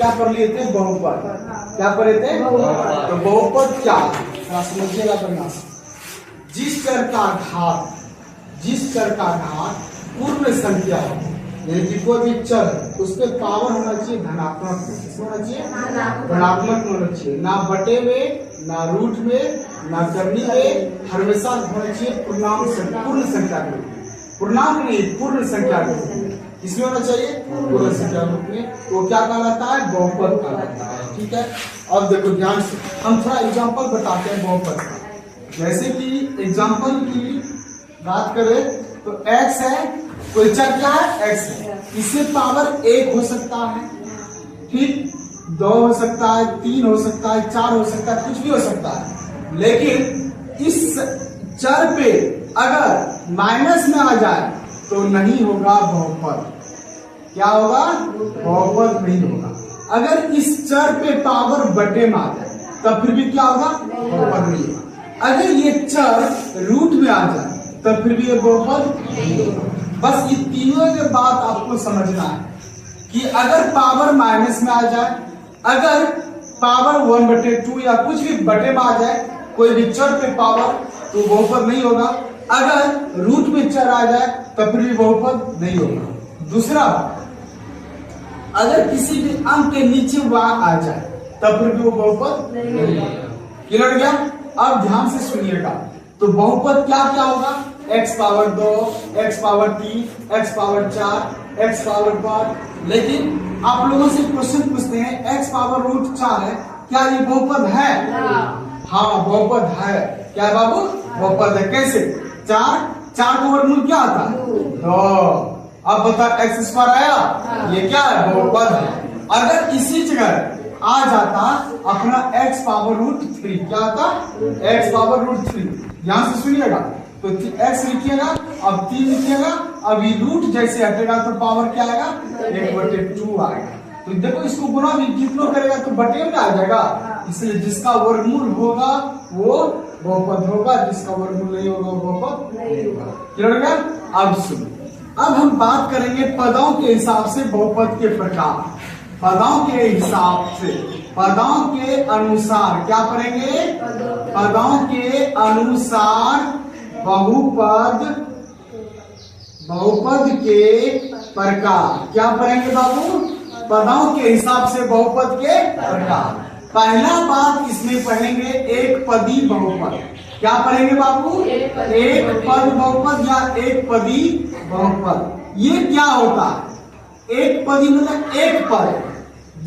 क्या पढ़ लिए थे? बहुपद। क्या पढ़े थे? तो बहुपद क्या है समझिएगा बढ़िया से। जिस चर का घात पूर्ण संख्या हो, यानी कि कोई भी चर उस पे पावर होना चाहिए धनात्मक, होना चाहिए धनात्मक होना चाहिए, ना बटे में, ना रूट में, ना करनी में, हमेशा होना चाहिए पूर्ण संख्या के रूप में। पूर्णांक नहीं, पूर्ण संख्या के रूप में। इसमें होना चाहिए पूर्ण संख्या के रूप में। तो क्या कहलाता है? बहुपद कहलाता है। ठीक है, अब देखो ध्यान से हम थोड़ा एग्जाम्पल बताते हैं बहुपद का। जैसे कि एग्जाम्पल की बात करें तो x है, कोई चर क्या है? x है, इससे पावर 1 हो सकता है, ठीक, 2 हो सकता है, 3 हो सकता है, 4 हो सकता है, कुछ भी हो सकता है। लेकिन इस चर पे अगर माइनस में आ जाए तो नहीं होगा बहुपद। क्या होगा? बहुपद नहीं होगा। अगर इस चर पे पावर बटे में आ जाए तब फिर भी क्या होगा? बहुपद नहीं होगा। अगर ये चर रूट में आ जाए तब फिर भी ये बहुपद नहीं होगा। बस ये तीनों के बात आपको समझना है कि अगर पावर माइनस में आ जाए, अगर पावर 1/2 या कुछ भी बटे में आ जाए, कोई भी चर पे पावर, तो बहुपद नहीं होगा। अगर रूट में चर आ जाए तब फिर भी बहुपद नहीं होगा। दूसरा, अगर किसी भी अंक के नीचे y आ जाए तब फिर भी वो बहुपद नहीं होगा। क्लियर गया? अब ध्यान से सुनिएगा। तो बहुपद क्या क्या होगा? x power 2, x power 3, x power 4, x power 5। लेकिन आप लोगों से क्वेश्चन पूछते हैं x पावर √4 है, क्या ये बहुपद है? हाँ बहुपद है। क्या बाबू? बहुपद है। कैसे? 4 का वर्गमूल क्या आता है? 2। अब बता x² आया, ये क्या है? बहुपद है। अगर इसी जगह आ जाता अपना x पावर √3, क्या आता? x power √3। ध्यान से सुनिएगा। तो x लिखिएगा, अब 3 लिखिएगा, अभी रूट जैसे हटेगा तो पावर क्या आएगा? 1/2 आएगा। तो देखो इसको गुना भी कितना करेगा तो बटे में आ जाएगा। इसलिए जिसका वर्गमूल होगा वो बहुपद होगा, जिसका वर्गमूल नहीं होगा वो बहुपद नहीं होगा। क्लियर हो गया? अब सुनो, अब हम बात करेंगे पदों के हिसाब से बहुपद के प्रकार। पदों के हिसाब से, पदों के अनुसार क्या पढ़ेंगे? पदों के अनुसार बहुपद के प्रकार। क्या पढ़ेंगे बाबू? पदों के हिसाब से बहुपद के प्रकार। पहला बात इसमें पढ़ेंगे एक पदी बहुपद। क्या पढ़ेंगे बाबू? एक पद बहुपद या एक पदी बहुपद। ये क्या होता है? एक पदी मतलब एक पद,